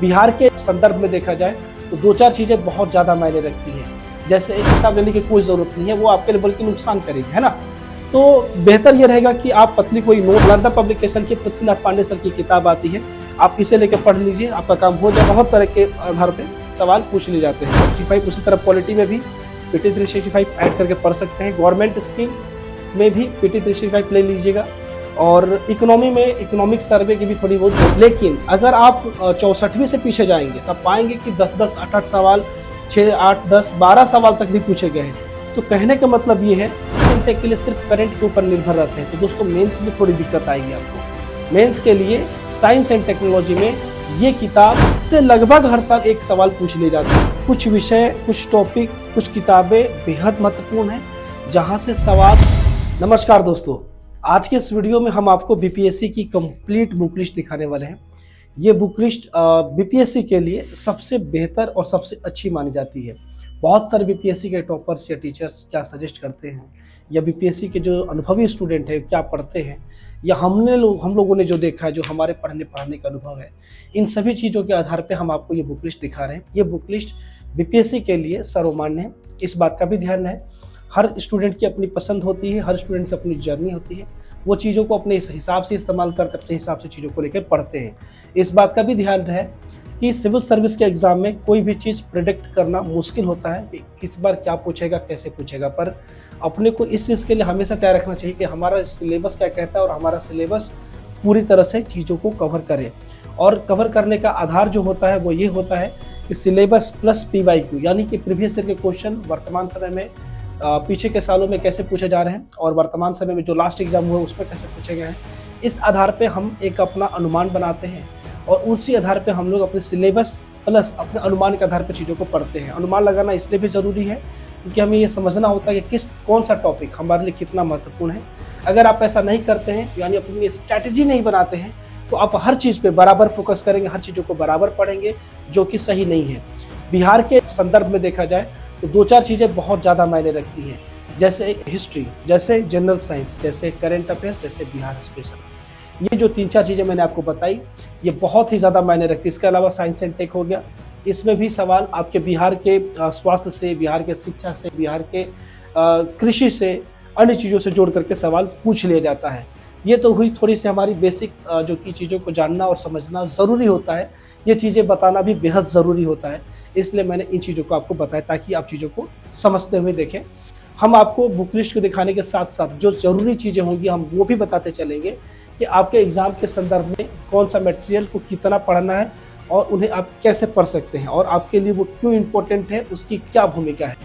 बिहार के संदर्भ में देखा जाए तो दो चार चीज़ें बहुत ज़्यादा मायने रखती हैं। जैसे एक किताब लेने की कोई ज़रूरत नहीं है, वो आपके लिए बल्कि नुकसान करेगी, है ना। तो बेहतर ये रहेगा कि आप पतली कोई नोट, नालंदा पब्लिकेशन की पृथ्वीनाथ पांडे सर की किताब आती है, आप इसे लेकर पढ़ लीजिए, आपका काम हो जाए। बहुत तरह के आधार पर सवाल पूछ लिए जाते हैं। 65 उसी तरह पॉलिटी में भी PT 365 ऐड करके पढ़ सकते हैं। गवर्नमेंट स्कीम में भी PT 365 ले लीजिएगा। और इकोनॉमी में इकोनॉमिक सर्वे की भी थोड़ी बहुत। लेकिन अगर आप 64वीं से पीछे जाएंगे तब पाएंगे कि 10-10, 8-8 सवाल, 6, 8, 10, 12 सवाल तक भी पूछे गए हैं। तो कहने का मतलब ये है इंटेक के लिए सिर्फ करंट के ऊपर निर्भर रहते हैं। तो दोस्तों मेंस में थोड़ी दिक्कत आएगी आपको। मेंस के लिए साइंस एंड टेक्नोलॉजी में ये किताब से लगभग हर साल एक सवाल पूछ लिए जाते हैं। कुछ विषय, कुछ टॉपिक, कुछ किताबें बेहद महत्वपूर्ण हैं जहाँ से सवाल। नमस्कार दोस्तों, आज के इस वीडियो में हम आपको बीपीएससी की कंप्लीट बुक लिस्ट दिखाने वाले हैं। ये बुक लिस्ट बीपीएससी के लिए सबसे बेहतर और सबसे अच्छी मानी जाती है। बहुत सारे बीपीएससी के टॉपर्स या टीचर्स क्या सजेस्ट करते हैं, या बीपीएससी के जो अनुभवी स्टूडेंट है क्या पढ़ते हैं, या हम लोगों ने जो देखा है, जो हमारे पढ़ने का अनुभव है, इन सभी चीज़ों के आधार पर हम आपको ये बुक लिस्ट दिखा रहे हैं। ये बुक लिस्ट बीपीएससी के लिए सर्वमान्य है, इस बात का भी ध्यान है। हर स्टूडेंट की अपनी पसंद होती है, हर स्टूडेंट की अपनी जर्नी होती है, वो चीज़ों को अपने हिसाब से इस्तेमाल करते, अपने हिसाब से चीज़ों को लेकर पढ़ते हैं। इस बात का भी ध्यान है कि सिविल सर्विस के एग्ज़ाम में कोई भी चीज़ प्रेडिक्ट करना मुश्किल होता है कि किस बार क्या पूछेगा, कैसे पूछेगा। पर अपने को इस चीज़ के लिए हमेशा तैयार रखना चाहिए कि हमारा सिलेबस क्या कहता है और हमारा सिलेबस पूरी तरह से चीज़ों को कवर करे। और कवर करने का आधार जो होता है वो ये होता है कि सिलेबस प्लस PYQ, यानी कि प्रीवियस ईयर के क्वेश्चन वर्तमान समय में पीछे के सालों में कैसे पूछे जा रहे हैं और वर्तमान समय में जो लास्ट एग्जाम हुआ उसमें कैसे पूछे गए हैं। इस आधार पे हम एक अपना अनुमान बनाते हैं और उसी आधार पे हम लोग अपने सिलेबस प्लस अपने अनुमान के आधार पर चीज़ों को पढ़ते हैं। अनुमान लगाना इसलिए भी ज़रूरी है क्योंकि हमें ये समझना होता है कि कौन सा टॉपिक हमारे लिए कितना महत्वपूर्ण है। अगर आप ऐसा नहीं करते हैं, यानी अपनी स्ट्रैटेजी नहीं बनाते हैं, तो आप हर चीज़ पे बराबर फोकस करेंगे, हर चीज़ों को बराबर पढ़ेंगे, जो कि सही नहीं है। बिहार के संदर्भ में देखा जाए तो दो चार चीज़ें बहुत ज़्यादा मायने रखती हैं। जैसे हिस्ट्री, जैसे जनरल साइंस, जैसे करेंट अफेयर्स, जैसे बिहार स्पेशल। ये जो 3-4 चीज़ें मैंने आपको बताई, ये बहुत ही ज़्यादा मायने रखती है। इसके अलावा साइंस एंड टेक हो गया, इसमें भी सवाल आपके बिहार के स्वास्थ्य से, बिहार के शिक्षा से, बिहार के कृषि से, अन्य चीज़ों से जोड़ करके सवाल पूछ लिया जाता है। ये तो हुई थोड़ी सी हमारी बेसिक जो कि चीज़ों को जानना और समझना ज़रूरी होता है। ये चीज़ें बताना भी बेहद ज़रूरी होता है, इसलिए मैंने इन चीज़ों को आपको बताया ताकि आप चीज़ों को समझते हुए देखें। हम आपको बुक लिस्ट को दिखाने के साथ साथ जो ज़रूरी चीज़ें होंगी हम वो भी बताते चलेंगे कि आपके एग्ज़ाम के संदर्भ में कौन सा मटेरियल को कितना पढ़ना है और उन्हें आप कैसे पढ़ सकते हैं और आपके लिए वो क्यों इम्पोर्टेंट है, उसकी क्या भूमिका है।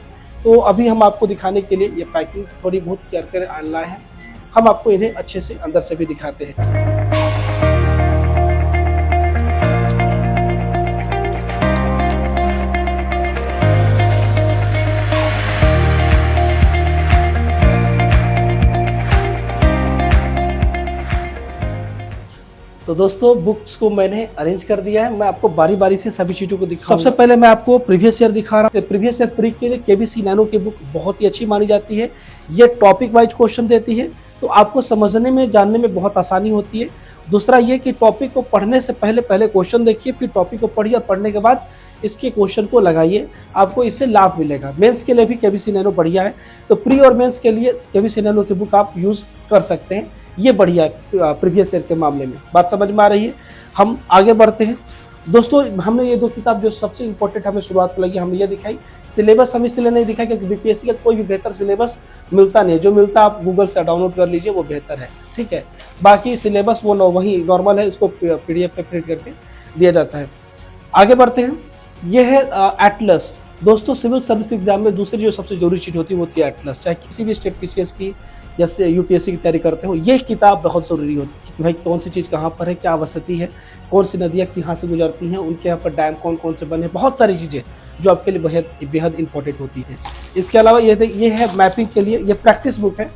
तो अभी हम आपको दिखाने के लिए ये पैकिंग थोड़ी बहुत कर लाए हैं, हम आपको इन्हें अच्छे से अंदर से भी दिखाते हैं। तो दोस्तों बुक्स को मैंने अरेंज कर दिया है, मैं आपको बारी बारी से सभी चीज़ों को दिखाऊंगा। सबसे पहले मैं आपको प्रीवियस ईयर दिखा रहा हूँ। प्रीवियस ईयर फ्री के लिए KBC नैनो की बुक बहुत ही अच्छी मानी जाती है। ये टॉपिक वाइज क्वेश्चन देती है, तो आपको समझने में, जानने में बहुत आसानी होती है। दूसरा ये कि टॉपिक को पढ़ने से पहले क्वेश्चन देखिए, फिर टॉपिक को पढ़िए और पढ़ने के बाद इसके क्वेश्चन को लगाइए, आपको इससे लाभ मिलेगा। मेंस के लिए भी KBC नैनो बढ़िया है, तो प्री और मेंस के लिए KBC नैनो की बुक आप यूज़ कर सकते हैं, ये बढ़िया है प्रीवियस ईयर के मामले में। बात समझ में आ रही है? हम आगे बढ़ते हैं दोस्तों। हमने ये दो किताब जो सबसे इंपॉर्टेंट हमें शुरुआत लगी, हमने ये दिखाई। सिलेबस हम इसलिए नहीं दिखाई क्योंकि बीपीएससी का कोई भी बेहतर सिलेबस मिलता नहीं है। जो मिलता है आप गूगल से डाउनलोड कर लीजिए, वो बेहतर है, ठीक है। बाकी सिलेबस वो वही नॉर्मल है, उसको PDF पे प्रिंट करके दिया जाता है। आगे बढ़ते हैं। ये है एटलस। दोस्तों सिविल सर्विस एग्जाम में दूसरी जो सबसे जरूरी चीज़ होती है वो होती है एटलस। चाहे किसी भी स्टेट PCS की या UPSC की तैयारी करते हो, ये किताब बहुत ज़रूरी होती है कि भाई कौन सी चीज़ कहाँ पर है, क्या वसती है, कौन सी नदियाँ कहाँ से गुजरती हैं, उनके यहाँ पर डैम कौन से बने, बहुत सारी चीज़ें जो आपके लिए बेहद इंपॉर्टेंट होती है। इसके अलावा ये है मैपिंग के लिए, ये प्रैक्टिस बुक है।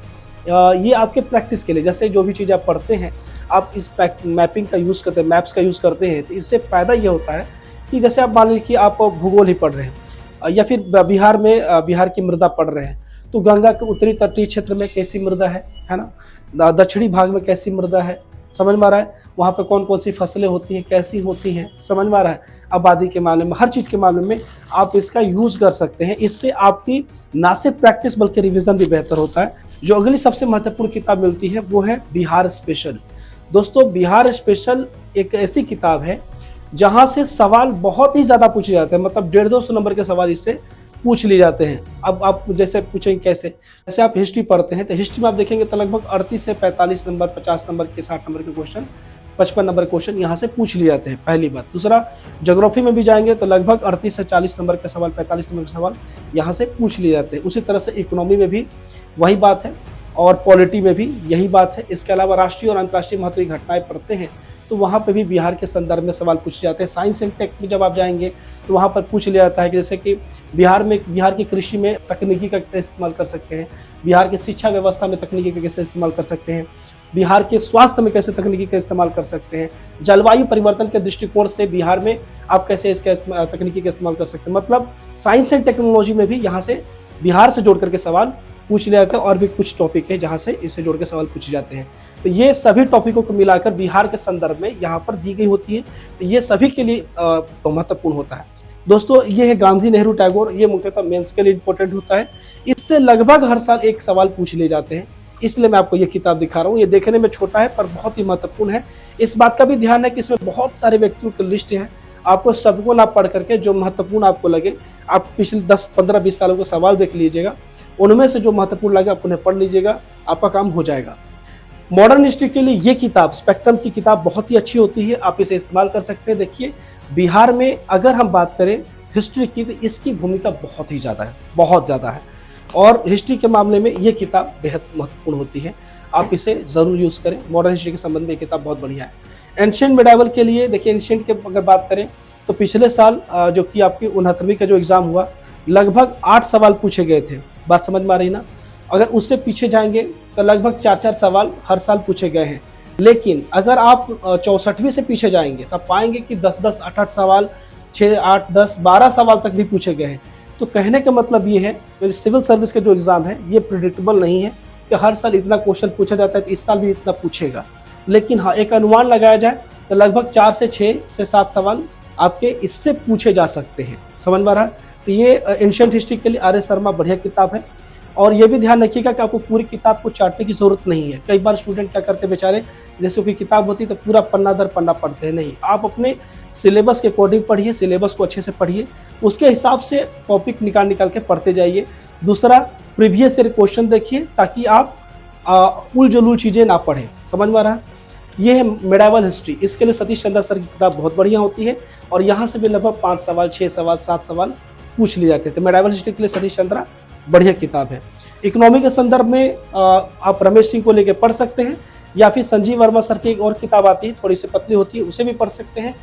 ये आपके प्रैक्टिस के लिए, जैसे जो भी चीज़ आप पढ़ते हैं आप इस मैपिंग का यूज़ करते हैं, मैप्स का यूज़ करते हैं, तो इससे फ़ायदा ये होता है कि जैसे आप मान लीजिए कि आप भूगोल ही पढ़ रहे हैं या फिर बिहार की मृदा पढ़ रहे हैं, तो गंगा के उत्तरी तटीय क्षेत्र में कैसी मृदा है ना, दक्षिणी भाग में कैसी मृदा है, समझ में आ रहा है, वहाँ पे कौन कौन सी फसलें होती हैं, कैसी होती हैं, समझ में आ रहा है। आबादी के मामले में, हर चीज़ के मामले में आप इसका यूज़ कर सकते हैं। इससे आपकी ना सिर्फ प्रैक्टिस बल्कि रिवीजन भी बेहतर होता है। जो अगली सबसे महत्वपूर्ण किताब मिलती है वो है बिहार स्पेशल। दोस्तों बिहार स्पेशल एक ऐसी किताब है जहाँ से सवाल बहुत ही ज़्यादा पूछे जाते हैं, मतलब 150-200 नंबर के सवाल इससे पूछ लिए जाते हैं। अब आप जैसे पूछेंगे कैसे, जैसे आप हिस्ट्री पढ़ते हैं तो हिस्ट्री में आप देखेंगे तो लगभग 38 से 45 नंबर, 50 नंबर के, 60 नंबर के क्वेश्चन, 55 नंबर क्वेश्चन यहाँ से पूछ लिए जाते हैं, पहली बात। दूसरा, ज्योग्राफी में भी जाएंगे तो लगभग 38 से 40 नंबर के सवाल, 45 नंबर के सवाल यहाँ से पूछ लिए जाते हैं। उसी तरह से इकोनॉमी में भी वही बात है और पॉलिटी में भी यही बात है। इसके अलावा राष्ट्रीय और अंतर्राष्ट्रीय महत्व की घटनाएं पढ़ते हैं तो वहाँ पे भी बिहार के संदर्भ में सवाल पूछे जाते हैं। साइंस एंड टेक में जब आप जाएंगे तो वहाँ पर पूछ लिया जाता है कि जैसे कि बिहार की कृषि में तकनीकी का कैसे इस्तेमाल कर सकते हैं, बिहार की शिक्षा व्यवस्था में तकनीकी का कैसे इस्तेमाल कर सकते हैं, बिहार के स्वास्थ्य में कैसे तकनीकी का इस्तेमाल कर सकते हैं, जलवायु परिवर्तन के दृष्टिकोण से बिहार में आप कैसे इसका तकनीकी का इस्तेमाल कर सकते हैं। मतलब साइंस एंड टेक्नोलॉजी में भी यहाँ से बिहार से जोड़ करके सवाल पूछ लिया जाता है। और भी कुछ टॉपिक है जहाँ से इससे जोड़ के सवाल पूछे जाते हैं। तो ये सभी टॉपिकों को मिलाकर बिहार के संदर्भ में यहाँ पर दी गई होती है। तो ये सभी के लिए महत्वपूर्ण होता है। दोस्तों ये है गांधी, नेहरू, टैगोर, ये मुख्यतः मेंस के लिए इंपॉर्टेंट होता है। इससे लगभग हर साल एक सवाल पूछ लिए जाते हैं, इसलिए मैं आपको ये किताब दिखा रहा हूँ। ये देखने में छोटा है पर बहुत ही महत्वपूर्ण है। इस बात का भी ध्यान है कि इसमें बहुत सारे व्यक्तियों की लिस्ट है, आपको सबको ना पढ़ करके जो महत्वपूर्ण आपको लगे, आप पिछले 10, 15, 20 सालों के सवाल देख लीजिएगा, उनमें से जो महत्वपूर्ण लगे आप उन्हें पढ़ लीजिएगा, आपका काम हो जाएगा। मॉडर्न हिस्ट्री के लिए ये किताब, स्पेक्ट्रम की किताब, बहुत ही अच्छी होती है, आप इसे इस्तेमाल कर सकते हैं। देखिए बिहार में अगर हम बात करें हिस्ट्री की तो इसकी भूमिका बहुत ही ज़्यादा है, बहुत ज़्यादा है। और हिस्ट्री के मामले में ये किताब बेहद महत्वपूर्ण होती है, आप इसे ज़रूर यूज़ करें। मॉडर्न हिस्ट्री के संबंध में ये किताब बहुत बढ़िया है। एंशिएंट मिडाइवल के लिए देखिए, एंशिएंट के अगर बात करें तो पिछले साल जो कि आपकी 69वीं का जो एग्ज़ाम हुआ, लगभग 8 सवाल पूछे गए थे। बात समझ में आ रही ना? अगर उससे पीछे जाएंगे तो लगभग 4-4 सवाल हर साल पूछे गए हैं। लेकिन अगर आप 64वीं से पीछे जाएंगे तब पाएंगे कि 10-10, 8-8 सवाल, 6, 8, 10, 12 सवाल तक भी पूछे गए हैं। तो कहने का मतलब ये है कि सिविल सर्विस का जो एग्ज़ाम है ये प्रिडिक्टेबल नहीं है कि हर साल इतना क्वेश्चन पूछा जाता है तो इस साल भी इतना पूछेगा। लेकिन हाँ, एक अनुमान लगाया जाए तो लगभग 4 से 6 से 7 सवाल आपके इससे पूछे जा सकते हैं। समझ में आ रहा है? तो ये एंशिएंट हिस्ट्री के लिए आर.एस. शर्मा बढ़िया किताब है। और ये भी ध्यान रखिएगा कि आपको पूरी किताब को चाटने की जरूरत नहीं है। कई बार स्टूडेंट क्या करते हैं बेचारे, जैसे कोई किताब होती है तो पूरा पन्ना दर पन्ना पढ़ते हैं। नहीं, आप अपने सिलेबस के अकॉर्डिंग पढ़िए, सिलेबस को अच्छे से पढ़िए, उसके हिसाब से टॉपिक निकाल के पढ़ते जाइए। दूसरा, प्रीवियस ईयर क्वेश्चन देखिए ताकि आप उलझुल चीज़ें ना पढ़ें। समझ में आ रहा है? ये है मिडाइवल हिस्ट्री, इसके लिए सतीश चंद्र सर की किताब बहुत बढ़िया होती है और यहाँ से भी लगभग 5 सवाल, 6 सवाल, 7 सवाल पूछ लिए जाते हैं। तो मिडाइवल हिस्ट्री के लिए सतीश चंद्र बढ़िया किताब है। इकोनॉमी के संदर्भ में आप रमेश सिंह को लेके पढ़ सकते हैं, या फिर संजीव वर्मा सर की एक और किताब आती है, थोड़ी सी पतली होती है, उसे भी पढ़ सकते हैं।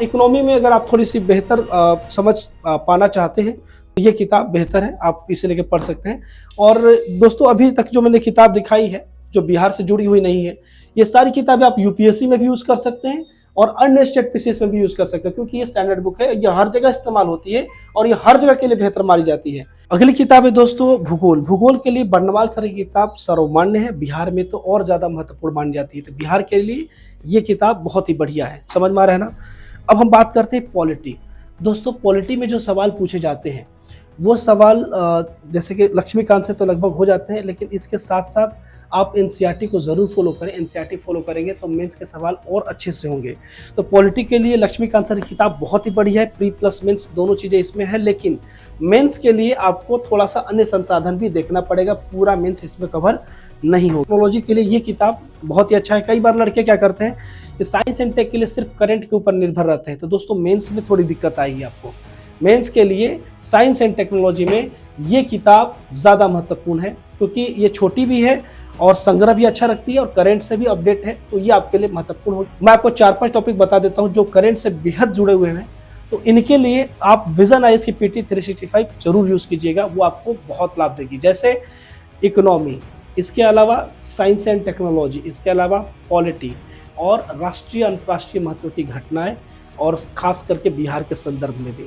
इकोनॉमी में अगर आप थोड़ी सी बेहतर समझ पाना चाहते हैं तो ये किताब बेहतर है, आप इसे लेके पढ़ सकते हैं। और दोस्तों अभी तक जो मैंने किताब दिखाई है जो बिहार से जुड़ी हुई नहीं है, ये सारी किताबें आप यूपीएससी में भी यूज़ कर सकते हैं और अन्य स्टेट पीसीएस में भी यूज़ कर सकते हैं, क्योंकि ये स्टैंडर्ड बुक है, ये हर जगह इस्तेमाल होती है और ये हर जगह के लिए बेहतर मानी जाती है। अगली किताब है दोस्तों भूगोल। भूगोल के लिए बर्नवाल सर की किताब सर्वमान्य है, बिहार में तो और ज़्यादा महत्वपूर्ण मानी जाती है। तो बिहार के लिए ये किताब बहुत ही बढ़िया है। समझ में आ रहा है ना? अब हम बात करते हैं पॉलिटी। दोस्तों पॉलिटी में जो सवाल पूछे जाते हैं वो सवाल जैसे कि लक्ष्मीकांत से तो लगभग हो जाते हैं, लेकिन इसके साथ साथ आप एनसीईआरटी को ज़रूर फॉलो करें। एनसीईआरटी फॉलो करेंगे तो मेंस के सवाल और अच्छे से होंगे। तो पॉलिटी के लिए लक्ष्मीकांत सर की किताब बहुत ही बढ़िया है, प्री प्लस मेंस दोनों चीज़ें इसमें है। लेकिन मेंस के लिए आपको थोड़ा सा अन्य संसाधन भी देखना पड़ेगा, पूरा मेंस इसमें कवर नहीं हो। टेक्नोलॉजी के लिए ये किताब बहुत ही अच्छा है। कई बार लड़के क्या करते हैं कि साइंस एंड टेक के लिए सिर्फ करंट के ऊपर निर्भर रहते हैं, तो दोस्तों मेंस में थोड़ी दिक्कत आएगी आपको। मेंस के लिए साइंस एंड टेक्नोलॉजी में ये किताब ज़्यादा महत्वपूर्ण है, क्योंकि ये छोटी भी है और संग्रह भी अच्छा रखती है और करंट से भी अपडेट है, तो ये आपके लिए महत्वपूर्ण हो। मैं आपको 4-5 टॉपिक बता देता हूँ जो करंट से बेहद जुड़े हुए हैं। तो इनके लिए आप विजन आईएएस की पीटी 365 जरूर यूज़ कीजिएगा, वो आपको बहुत लाभ देगी। जैसे इकोनॉमी, इसके अलावा साइंस एंड टेक्नोलॉजी, इसके अलावा पॉलिटी और राष्ट्रीय अंतर्राष्ट्रीय महत्व की घटनाएं, और खास करके बिहार के संदर्भ में भी।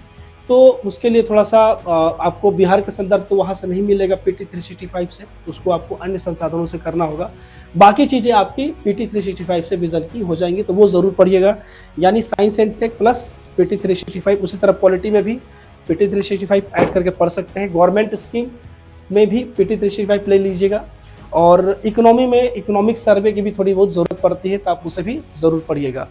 तो उसके लिए थोड़ा सा आपको बिहार के संदर्भ तो वहाँ से नहीं मिलेगा पीटी 365 से, उसको आपको अन्य संसाधनों से करना होगा। बाकी चीज़ें आपकी पीटी 365 से विजन की हो जाएंगी, तो वो ज़रूर पढ़िएगा। यानी science and tech plus PT 365, उसी तरह पॉलिटी में भी PT 365 ऐड करके पढ़ सकते हैं। गवर्नमेंट स्कीम में भी PT 365 ले लीजिएगा, और इकोनॉमी में इकोनॉमिक सर्वे की भी थोड़ी बहुत ज़रूरत पड़ती है, तो आप उसे भी ज़रूर पढ़िएगा।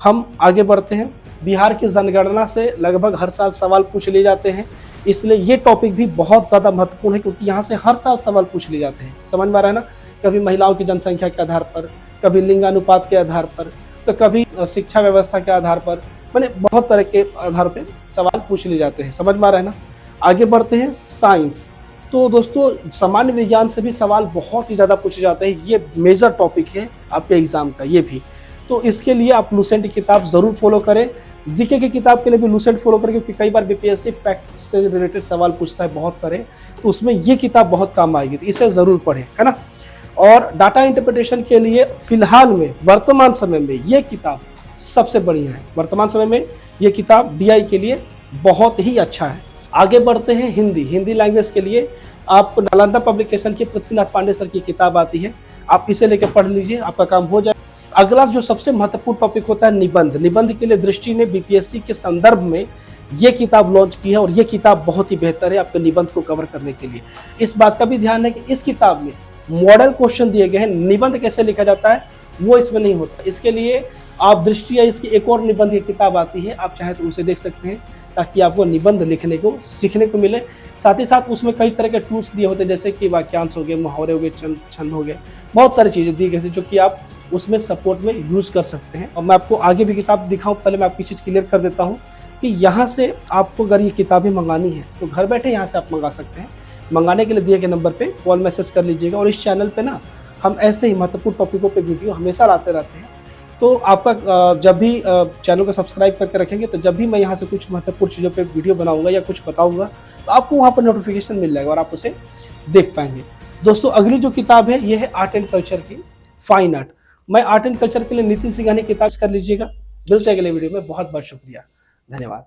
हम आगे बढ़ते हैं। बिहार की जनगणना से लगभग हर साल सवाल पूछ लिए जाते हैं, इसलिए ये टॉपिक भी बहुत ज़्यादा महत्वपूर्ण है, क्योंकि यहाँ से हर साल सवाल पूछ लिए जाते हैं। समझ में आ रहा है ना? कभी महिलाओं की जनसंख्या के आधार पर, कभी लिंगानुपात के आधार पर, तो कभी शिक्षा व्यवस्था के आधार पर, मैंने बहुत तरह के आधार पर सवाल पूछ लिए जाते हैं। समझ में आ रहा है ना? आगे बढ़ते हैं। साइंस, तो दोस्तों सामान्य विज्ञान से भी सवाल बहुत ही ज़्यादा पूछे जाते हैं। ये मेजर टॉपिक है आपके एग्जाम का, ये भी। तो इसके लिए आप लूसेंट की किताब ज़रूर फॉलो करें। जीके की किताब के लिए भी लूसेंट फॉलो करें, क्योंकि कई बार बीपीएससी फैक्ट से रिलेटेड सवाल पूछता है बहुत सारे, तो उसमें ये किताब बहुत काम आएगी, तो इसे ज़रूर पढ़ें, है ना। और डाटा इंटरप्रिटेशन के लिए फिलहाल में वर्तमान समय में ये किताब सबसे बढ़िया है। वर्तमान समय में ये किताब DI के लिए बहुत ही अच्छा है। आगे बढ़ते हैं। हिंदी लैंग्वेज के लिए आप नालंदा पब्लिकेशन की पृथ्वीनाथ पांडे सर की किताब आती है, आप इसे लेकर पढ़ लीजिए, आपका काम हो जाए। अगला जो सबसे महत्वपूर्ण टॉपिक होता है निबंध के लिए दृष्टि ने बीपीएससी के संदर्भ में ये किताब लॉन्च की है, और ये किताब बहुत ही बेहतर है आपके निबंध को कवर करने के लिए। इस बात का भी ध्यान है कि इस किताब में मॉडल क्वेश्चन दिए गए हैं, निबंध कैसे लिखा जाता है वो इसमें नहीं होता। इसके लिए आप दृष्टि या इसकी एक और निबंध की किताब आती है, आप चाहे तो उसे देख सकते हैं, ताकि आपको निबंध लिखने को सीखने को मिले। साथ ही साथ उसमें कई तरह के टूल्स दिए होते हैं, जैसे कि वाक्यांश हो गए, मुहावरे हो गए, छंद हो गए, बहुत सारी चीज़ें दी गई थी जो कि आप उसमें सपोर्ट में यूज़ कर सकते हैं। और मैं आपको आगे भी किताब दिखाऊं, पहले मैं आपकी चीज़ क्लियर कर देता हूँ कि यहाँ से आपको अगर ये किताबें मंगानी है तो घर बैठे यहाँ से आप मंगा सकते हैं। मंगाने के लिए दिए गए नंबर पे कॉल मैसेज कर लीजिएगा, और इस चैनल पे ना हम ऐसे ही महत्वपूर्ण टॉपिकों पे वीडियो हमेशा लाते रहते हैं। तो आपका जब भी चैनल को सब्सक्राइब करके रखेंगे, तो जब भी मैं यहाँ से कुछ महत्वपूर्ण चीज़ों पे वीडियो बनाऊंगा या कुछ बताऊंगा, तो आपको वहाँ पर नोटिफिकेशन मिल जाएगा और आप उसे देख पाएंगे। दोस्तों अगली जो किताब है ये है आर्ट एंड कल्चर की, फाइन आर्ट। मैं आर्ट एंड कल्चर के लिए नितिन सिंघानिया किताब कर लीजिएगा। मिलते हैं अगले वीडियो में। बहुत बहुत शुक्रिया, धन्यवाद।